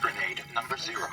Grenade number 0.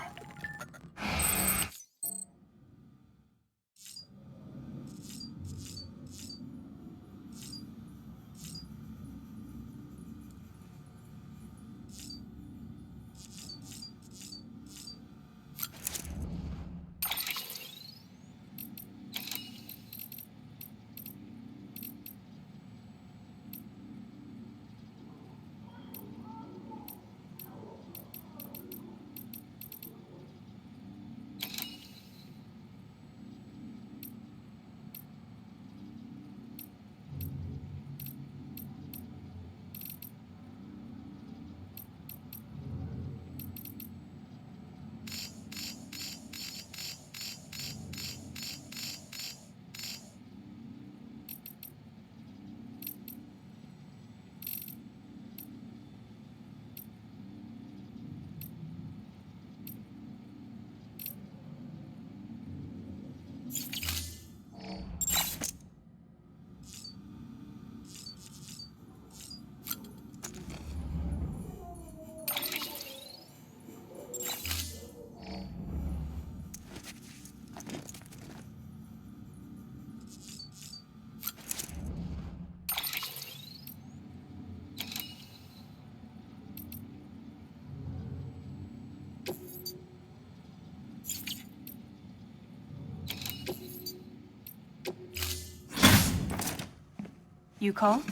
You called?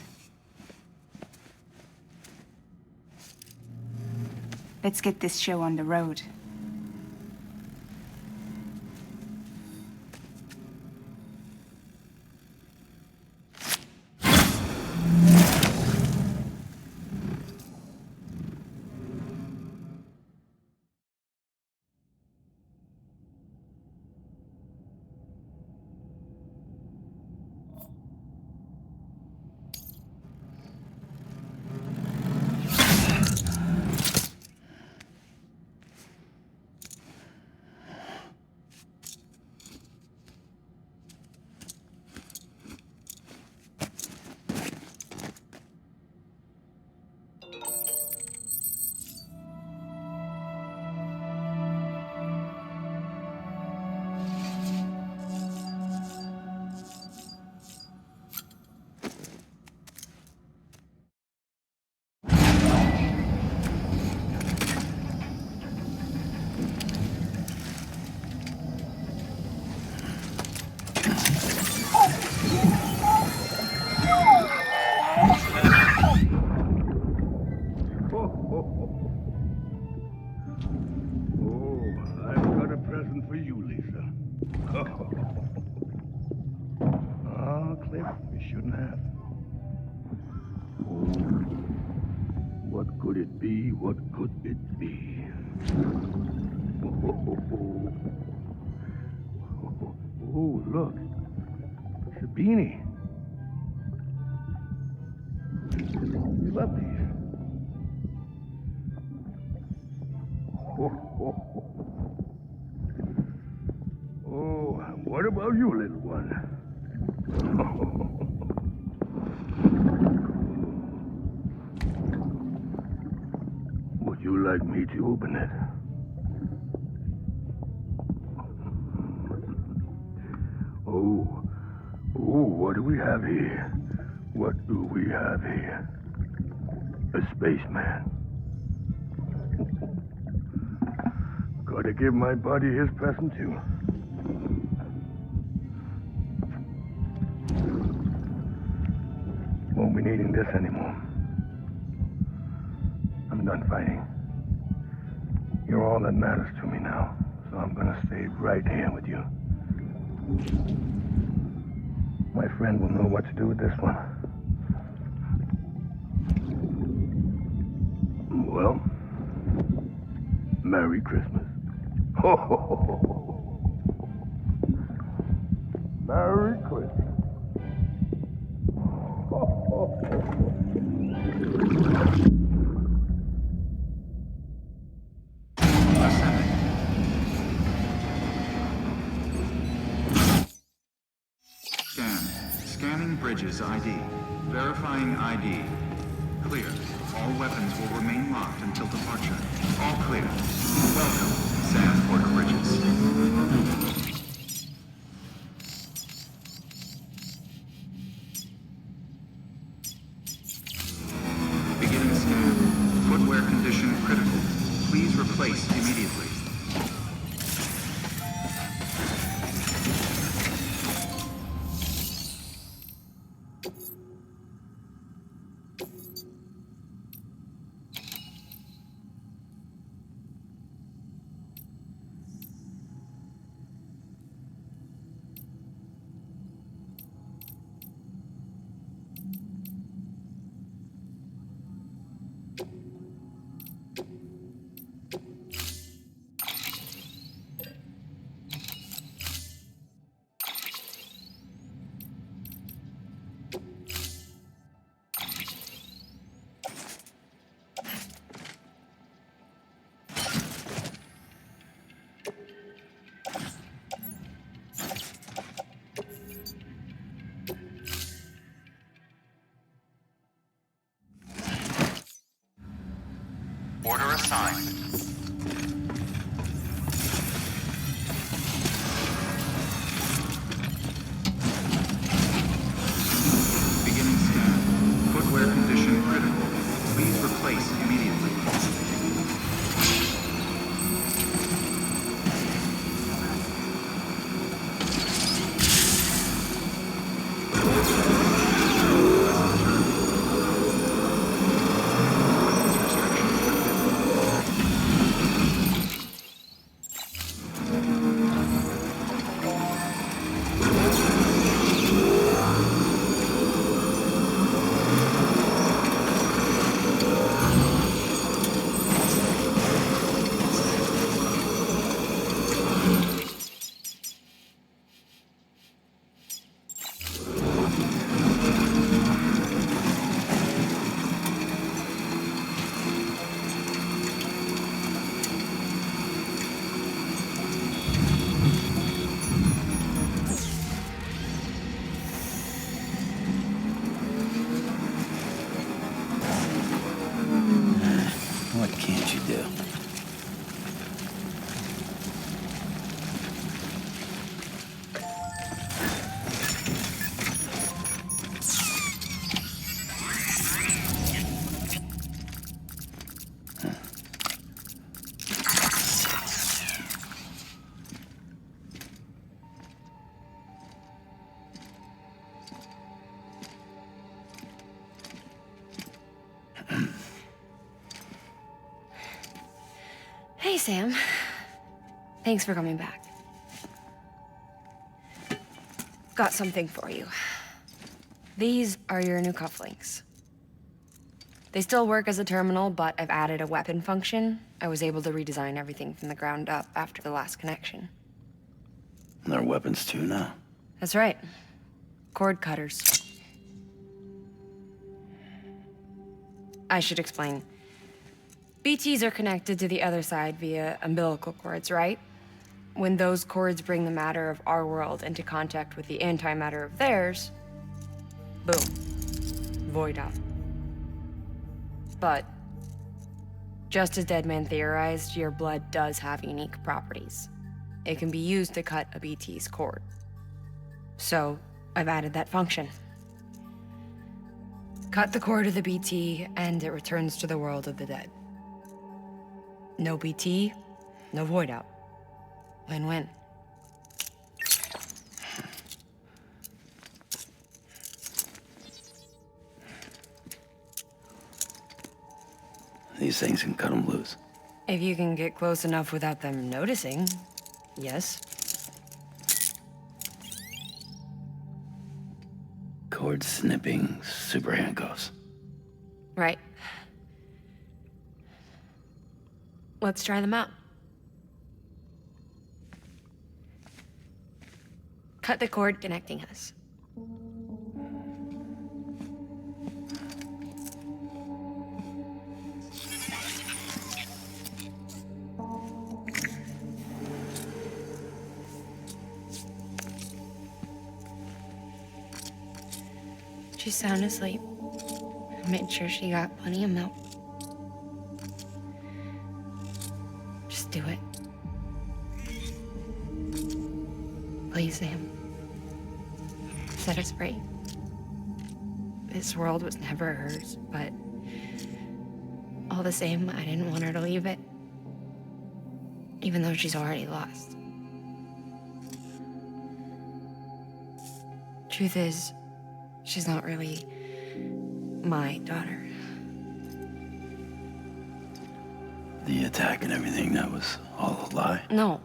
Let's get this show on the road. What could it be? Oh, look. It's a beanie. You love these. Oh, what about you, little one? Would you like me to open it? Oh, what do we have here? What do we have here? A spaceman. Gotta give my buddy his present too. Won't be needing this anymore. I'm done fighting. You're all that matters to me now, so I'm gonna stay right here with you. My friend will know what to do with this one. Well, Merry Christmas. Ho, ho, ho, ho. Merry Christmas. Ho, ho, ho, ho. Scanning bridges ID. Verifying ID. Clear. All weapons will remain locked until departure. All clear. Welcome, Sansport Bridges. Beginning scan. Footwear condition critical. Please replace immediately. Order assigned. Beginning scan. Footwear condition critical. Please replace immediately. What can't you do? Hey, Sam. Thanks for coming back. Got something for you. These are your new cufflinks. They still work as a terminal, but I've added a weapon function. I was able to redesign everything from the ground up after the last connection. They're weapons too now. That's right. Cord cutters. I should explain. BTs are connected to the other side via umbilical cords, right? When those cords bring the matter of our world into contact with the antimatter of theirs, boom, void out. But, just as Deadman theorized, your blood does have unique properties. It can be used to cut a BT's cord. So, I've added that function. Cut the cord of the BT, and it returns to the world of the dead. No BT, no void out. Win-win. These things can cut them loose. If you can get close enough without them noticing, yes. Cord snipping super handcuffs. Right. Let's try them out. Cut the cord connecting us. She's sound asleep. I made sure she got plenty of milk. Just do it. Please, Sam. Set us free. This world was never hers, but all the same, I didn't want her to leave it. Even though she's already lost. Truth is, she's not really my daughter. The attack and everything, that was all a lie? No,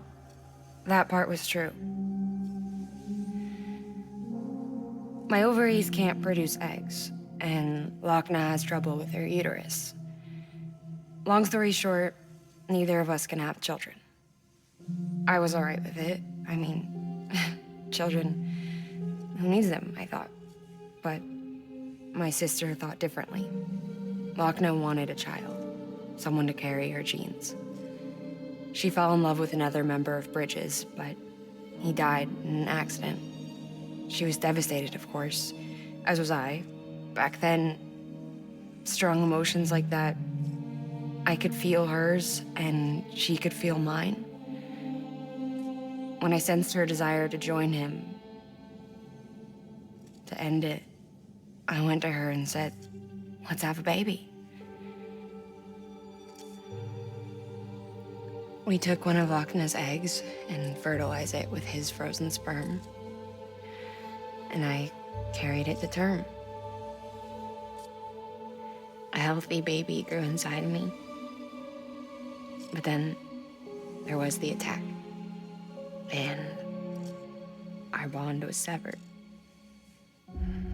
that part was true. My ovaries can't produce eggs, and Lochna has trouble with her uterus. Long story short, neither of us can have children. I was all right with it. I mean, children, who needs them, I thought. But my sister thought differently. Lochna wanted a child, someone to carry her genes. She fell in love with another member of Bridges, but he died in an accident. She was devastated, of course, as was I. Back then, strong emotions like that, I could feel hers, and she could feel mine. When I sensed her desire to join him, to end it, I went to her and said, let's have a baby. We took one of Lochna's eggs and fertilized it with his frozen sperm. And I carried it to term. A healthy baby grew inside of me. But then there was the attack. And our bond was severed.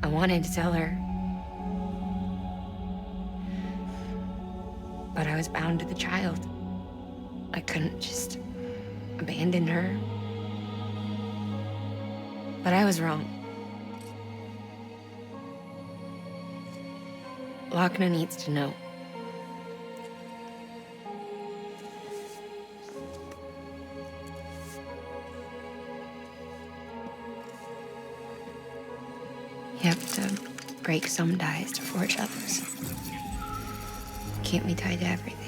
I wanted to tell her. But I was bound to the child. I couldn't just abandon her. But I was wrong. Lochna needs to know. You have to break some ties to forge others. Can't be tied to everything.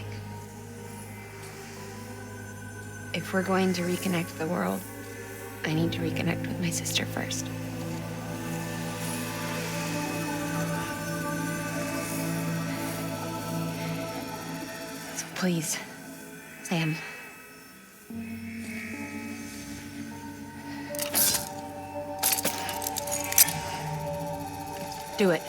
If we're going to reconnect the world, I need to reconnect with my sister first. So please, Sam. Do it.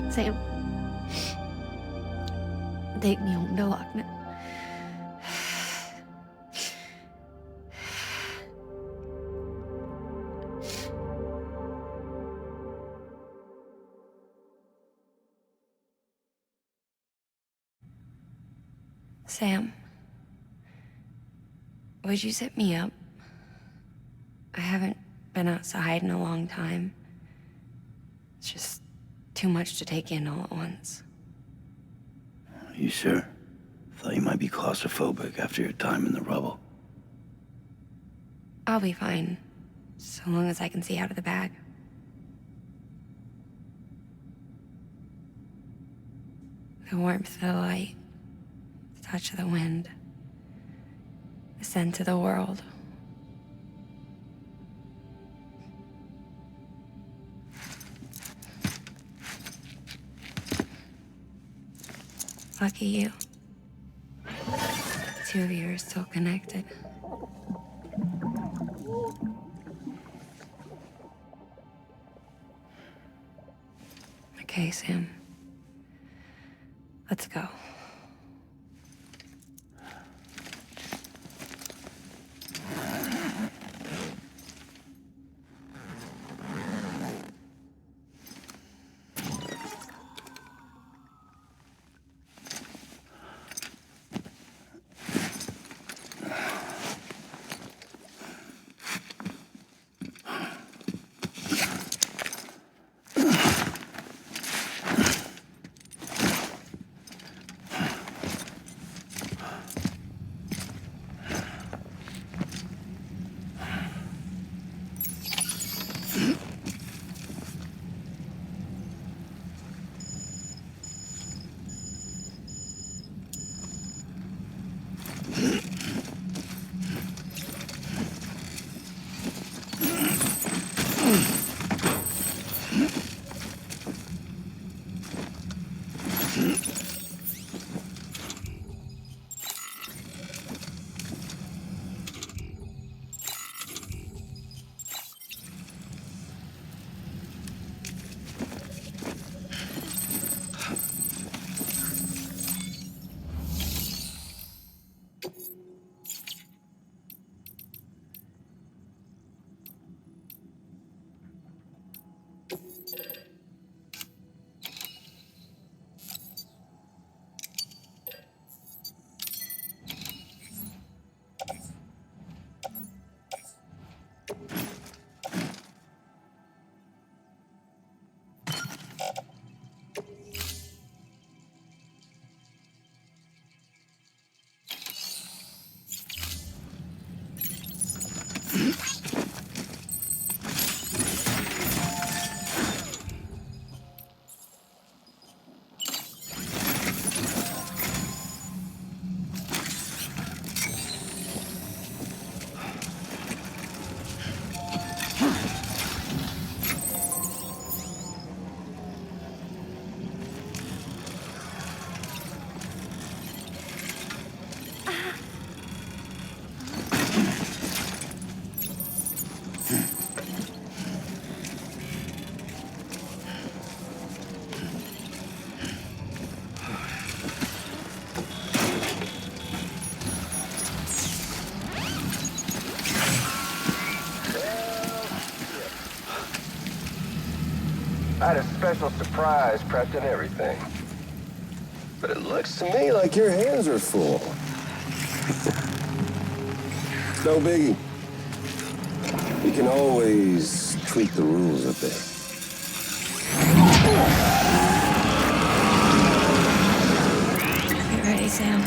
Sam, take me home to Lochna. Sam, would you set me up? I haven't been outside in a long time. It's just too much to take in all at once. You sure? Thought you might be claustrophobic after your time in the rubble. I'll be fine, so long as I can see out of the bag. The warmth of the light, the touch of the wind, the scent of the world. Lucky you. The two of you are still connected. Okay, Sam. Let's go. I had a special surprise prepped and everything. But it looks to me like your hands are full. No biggie. You can always tweak the rules a bit. Get ready, Sam.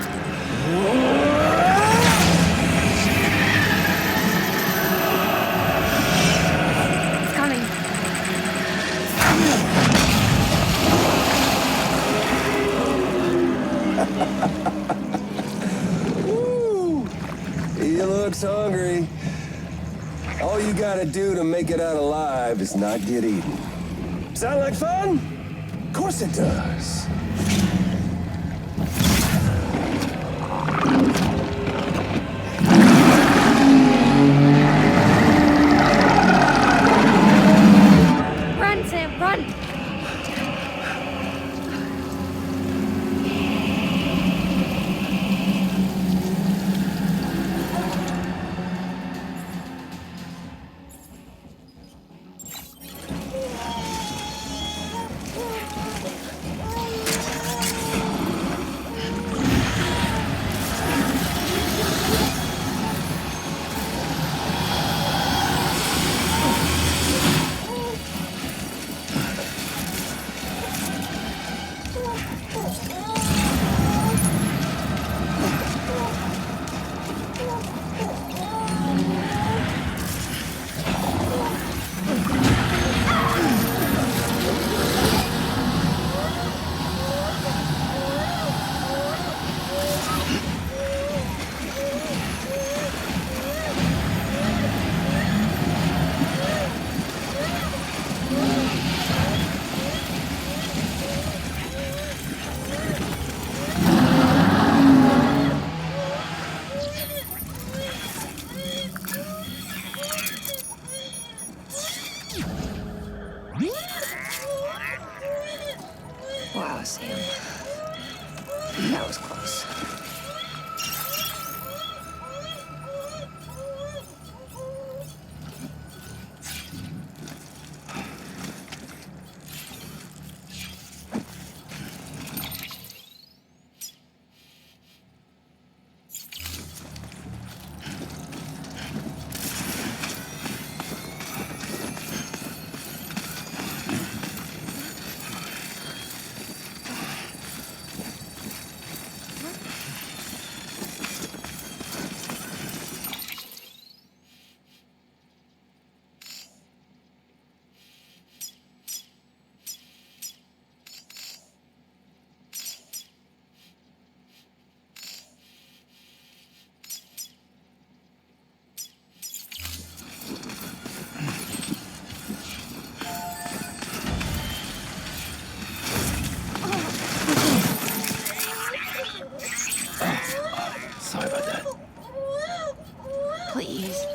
It's coming. Woo! He looks hungry. All you gotta do to make it out alive is not get eaten. Sound like fun? Of course it does. Run, Sam, run! Wow, Sam. That was close. Sorry about that. Please.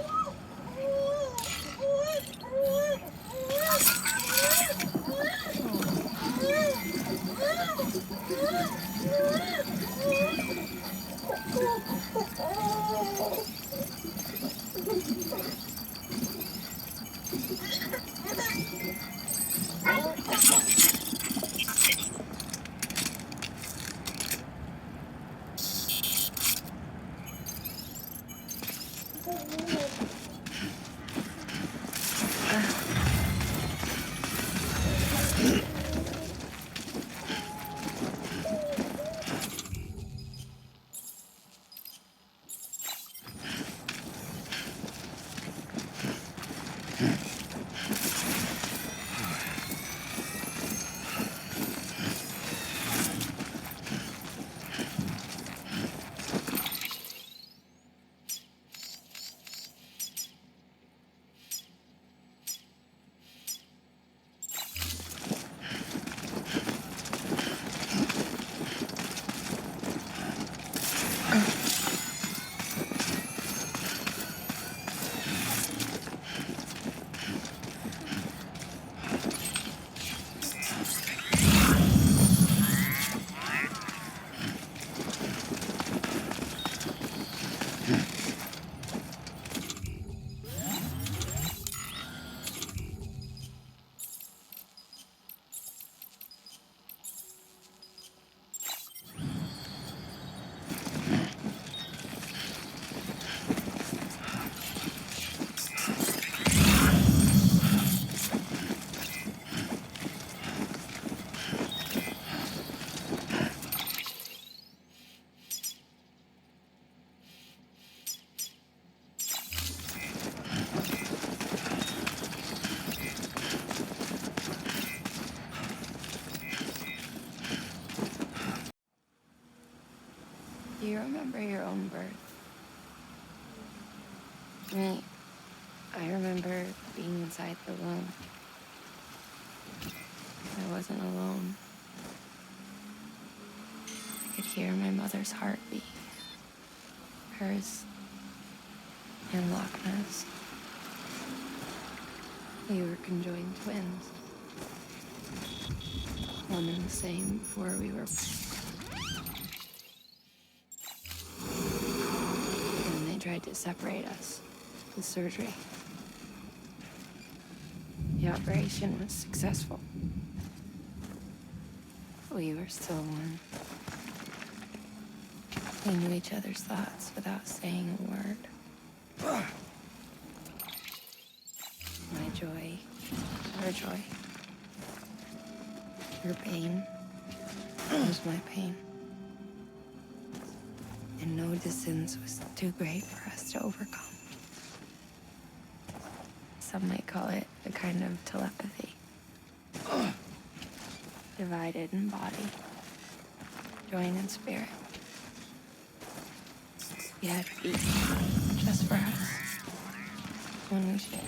Do you remember your own birth? Me, I remember being inside the womb. I wasn't alone. I could hear my mother's heartbeat. Hers and Wagner's. We were conjoined twins. One and the same before we were. And they tried to separate us with surgery. The operation was successful. We were still one. We knew each other's thoughts without saying a word. My joy, her joy. Her pain was my pain. And no distance was too great for us to overcome. Some might call it a kind of telepathy. Divided in body, joined in spirit. We had a beat just for us. One we shared.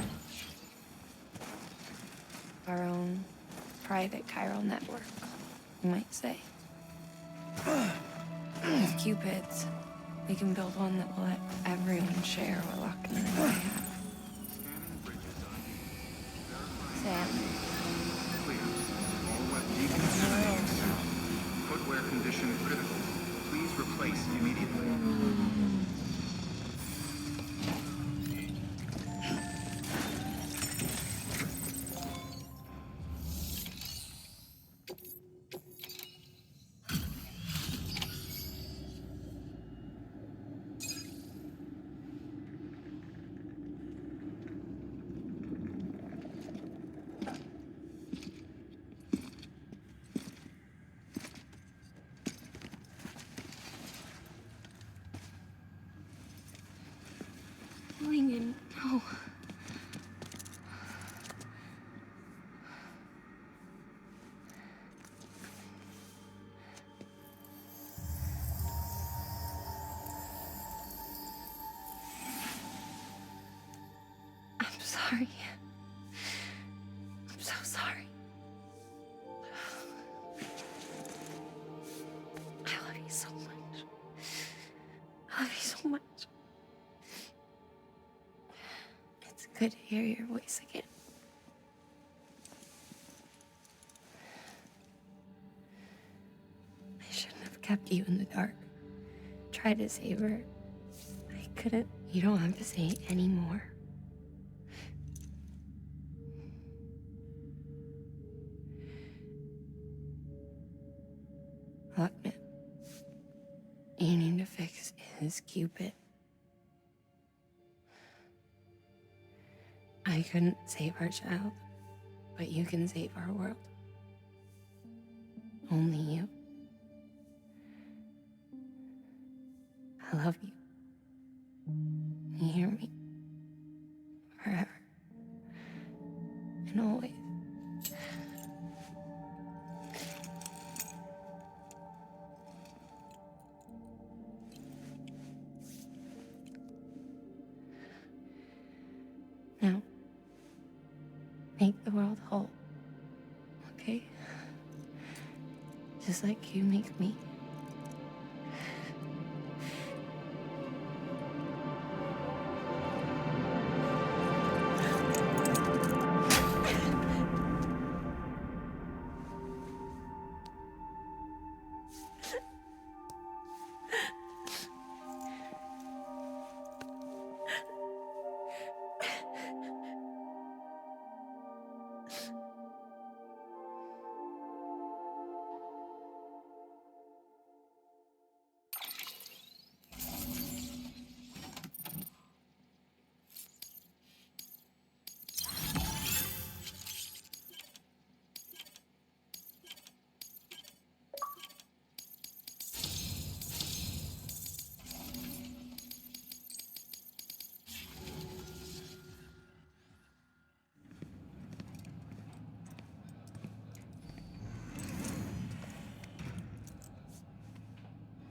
Our own private chiral network, you might say. With Cupids, we can build one that will let everyone share what Wagner and I have. Sam, sorry. I'm so sorry. I love you so much. I love you so much. It's good to hear your voice again. I shouldn't have kept you in the dark. Tried to save her. I couldn't. You don't have to say any more. Wagner, you need to fix his Cupid. I couldn't save our child, but you can save our world. Only you. I love you. You hear me? Forever. And always. Now, make the world whole. Okay? Just like you make me.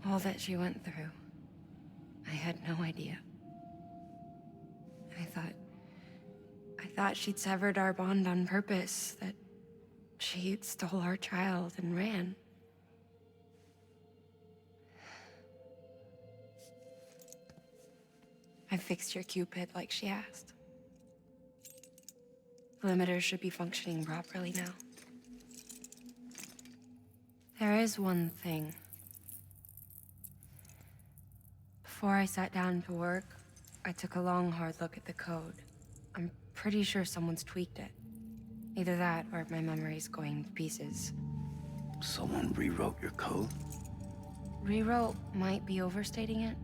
All that she went through, I had no idea. I thought she'd severed our bond on purpose, that she stole our child and ran. I fixed your Cupid like she asked. The limiter should be functioning properly now. There is one thing. Before I sat down to work, I took a long, hard look at the code. I'm pretty sure someone's tweaked it. Either that, or my memory's going to pieces. Someone rewrote your code? Rewrote might be overstating it.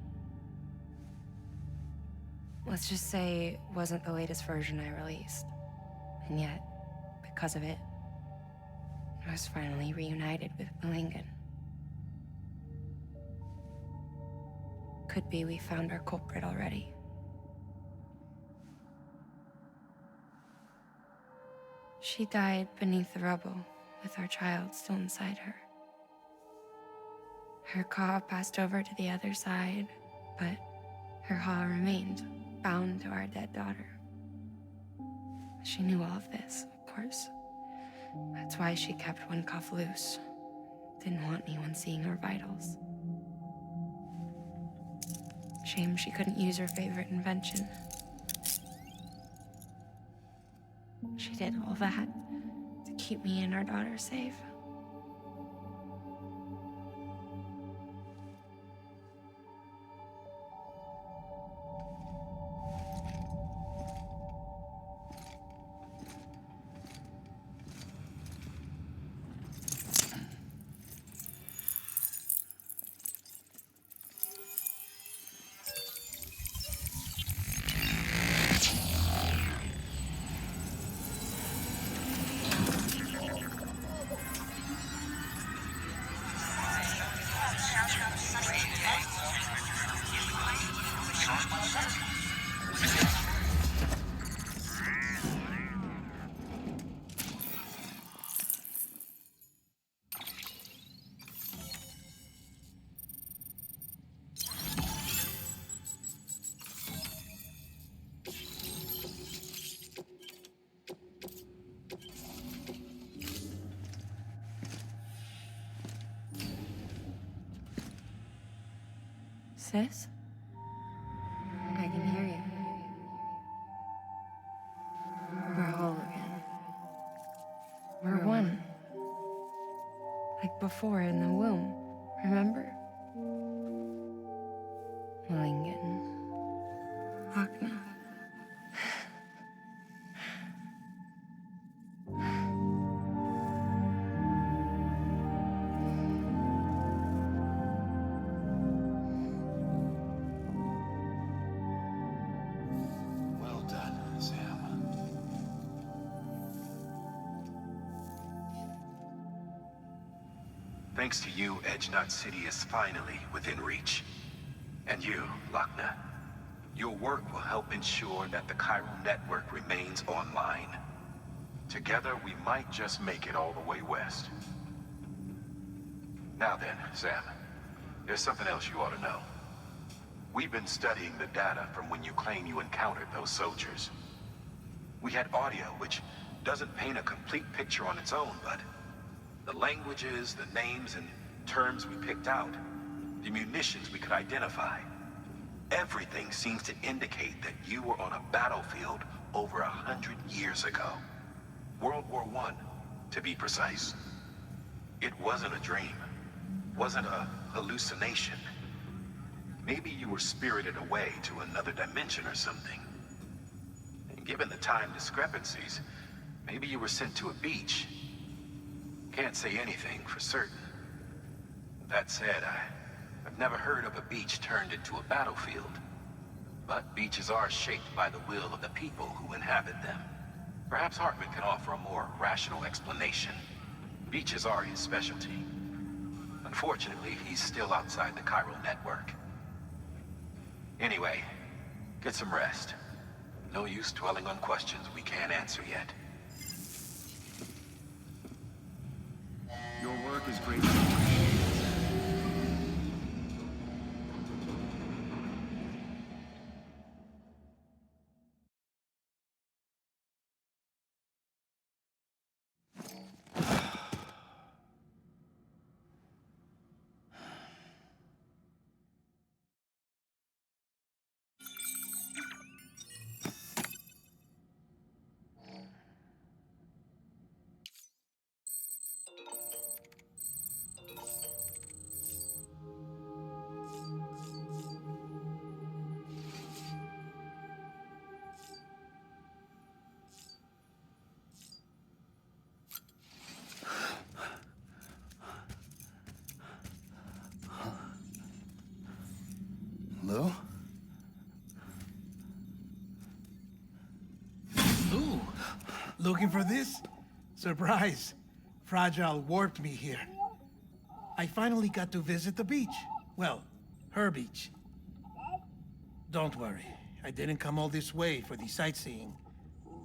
Let's just say it wasn't the latest version I released. And yet, because of it, I was finally reunited with Mikkelsen. Could be we found our culprit already. She died beneath the rubble, with our child still inside her. Her Ka passed over to the other side, but her Ha remained, bound to our dead daughter. She knew all of this, of course. That's why she kept one cuff loose. Didn't want anyone seeing her vitals. Shame she couldn't use her favorite invention. She did all that to keep me and our daughter safe. Sis? I can hear you. We're whole again. We're one. Like before in the womb, remember? Lingen. Wagner. Well done, Sam. Thanks to you, Edgenut City is finally within reach. And you, Wagner. Your work will help ensure that the chiral network remains online. Together, we might just make it all the way west. Now then, Sam, there's something else you ought to know. We've been studying the data from when you claim you encountered those soldiers. We had audio, which doesn't paint a complete picture on its own, but the languages, the names, and terms we picked out, the munitions we could identify, everything seems to indicate that you were on a battlefield over 100 years ago. World War I, to be precise. It wasn't a dream. Wasn't a hallucination. Maybe you were spirited away to another dimension or something. And given the time discrepancies, maybe you were sent to a beach. Can't say anything for certain. That said, I've never heard of a beach turned into a battlefield. But beaches are shaped by the will of the people who inhabit them. Perhaps Hartman can offer a more rational explanation. Beaches are his specialty. Unfortunately, he's still outside the chiral network. Anyway, get some rest. No use dwelling on questions we can't answer yet. Your work is greatly appreciated. Hello? Ooh, looking for this? Surprise. Fragile warped me here. I finally got to visit the beach. Well, her beach. Don't worry, I didn't come all this way for the sightseeing.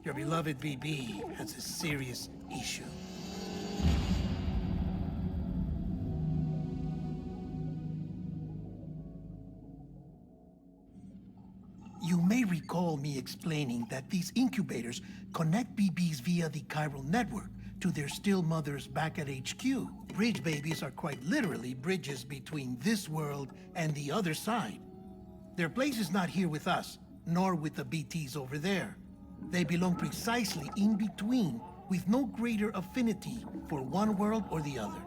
Your beloved BB has a serious issue. You may recall me explaining that these incubators connect BBs via the chiral network to their still mothers back at HQ. Bridge babies are quite literally bridges between this world and the other side. Their place is not here with us, nor with the BTs over there. They belong precisely in between, with no greater affinity for one world or the other.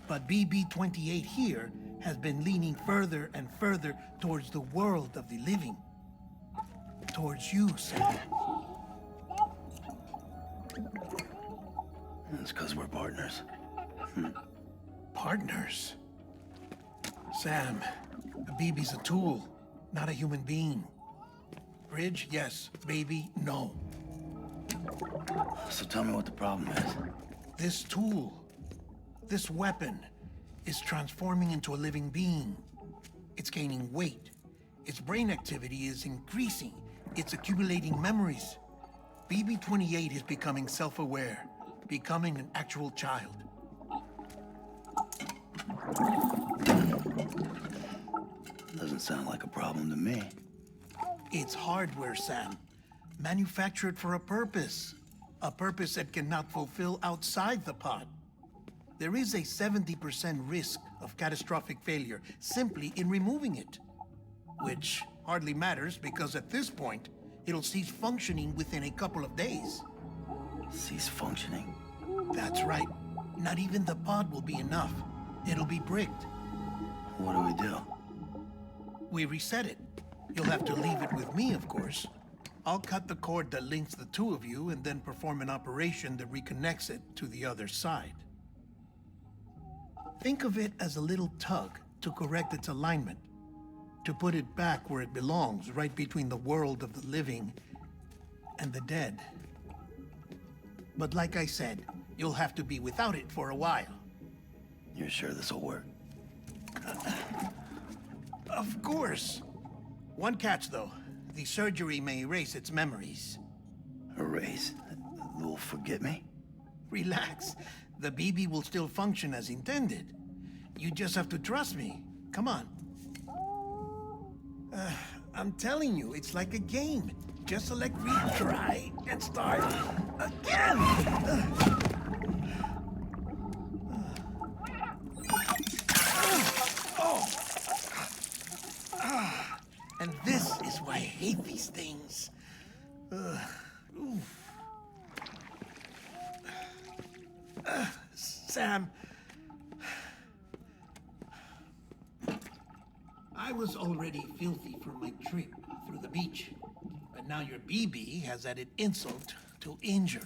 But BB-28 here has been leaning further and further towards the world of the living. Towards you, Sam. It's because we're partners. Partners? Sam, a BB's a tool, not a human being. Bridge, yes. Baby, no. So tell me what the problem is. This tool, this weapon, is transforming into a living being. It's gaining weight. Its brain activity is increasing. It's accumulating memories. BB-28 is becoming self-aware, becoming an actual child. Doesn't sound like a problem to me. It's hardware, Sam. Manufactured for a purpose. A purpose it cannot fulfill outside the pod. There is a 70% risk of catastrophic failure simply in removing it. which hardly matters because at this point, it'll cease functioning within a couple of days. Cease functioning? That's right. Not even the pod will be enough. It'll be bricked. What do we do? We reset it. You'll have to leave it with me, of course. I'll cut the cord that links the two of you and then perform an operation that reconnects it to the other side. Think of it as a little tug to correct its alignment, to put it back where it belongs, right between the world of the living and the dead. But like I said, you'll have to be without it for a while. You're sure this'll work? Of course. One catch, though. The surgery may erase its memories. Erase? They'll forget me? Relax. The BB will still function as intended. You just have to trust me. Come on. I'm telling you, it's like a game. Just select retry and start again. And this is why I hate these things. Sam, I was already filthy from my trip through the beach, but now your BB has added insult to injury.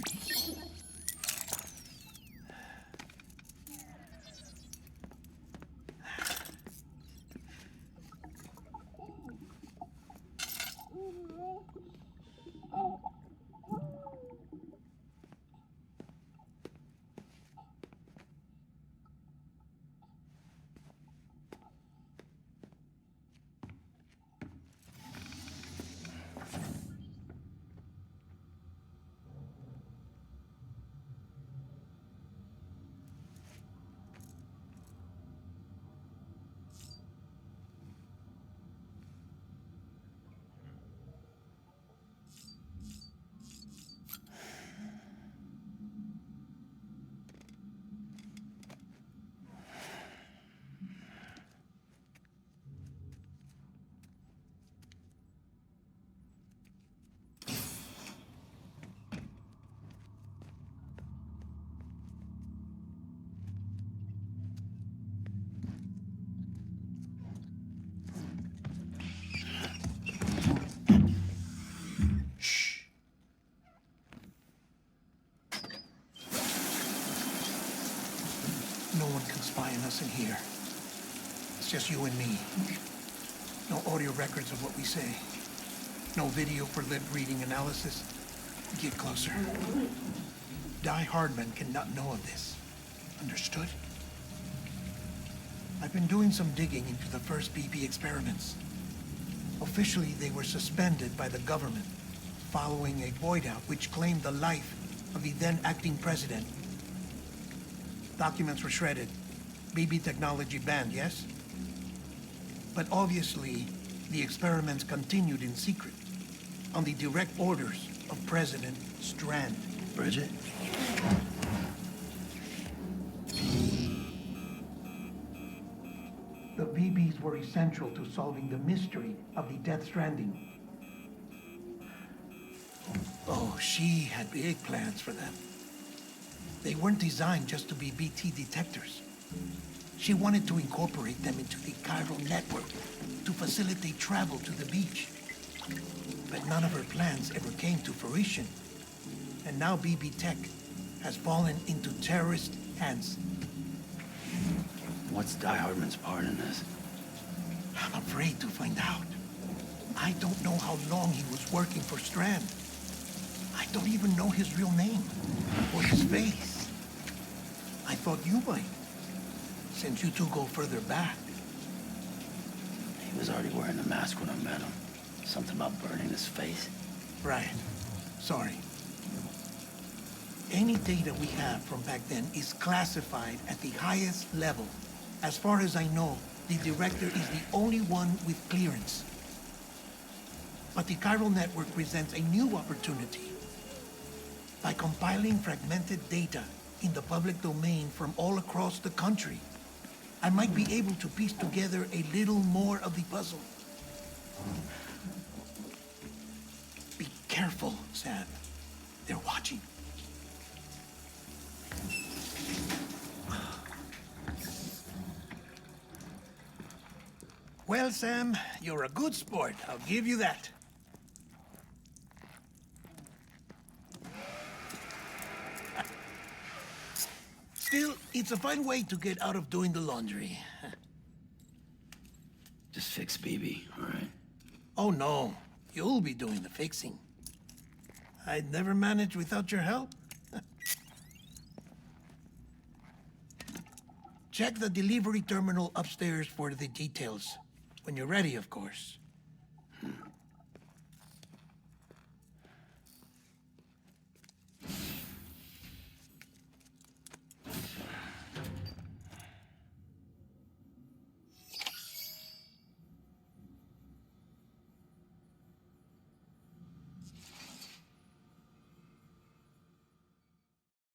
No one can spy on us in here. It's just you and me. No audio records of what we say. No video for lip reading analysis. Get closer. Die Hardman cannot know of this. Understood? I've been doing some digging into the first BB experiments. Officially, they were suspended by the government following a void out which claimed the life of the then acting president. Documents were shredded. BB technology banned, yes? But obviously, the experiments continued in secret, on the direct orders of President Strand. Bridget? The BBs were essential to solving the mystery of the Death Stranding. Oh, she had big plans for them. They weren't designed just to be BT detectors. She wanted to incorporate them into the chiral network to facilitate travel to the beach. But none of her plans ever came to fruition. And now BB Tech has fallen into terrorist hands. What's Die Hardman's part in this? I'm afraid to find out. I don't know how long he was working for Strand. I don't even know his real name or his face. I thought you might, since you two go further back. He was already wearing a mask when I met him. Something about burning his face. Right. Sorry. Any data we have from back then is classified at the highest level. As far as I know, the director is the only one with clearance. But the chiral network presents a new opportunity. By compiling fragmented data in the public domain from all across the country, I might be able to piece together a little more of the puzzle. Be careful, Sam. They're watching. Well, Sam, you're a good sport. I'll give you that. Still, it's a fine way to get out of doing the laundry. Just fix BB, all right? Oh, no. You'll be doing the fixing. I'd never manage without your help. Check the delivery terminal upstairs for the details. When you're ready, of course.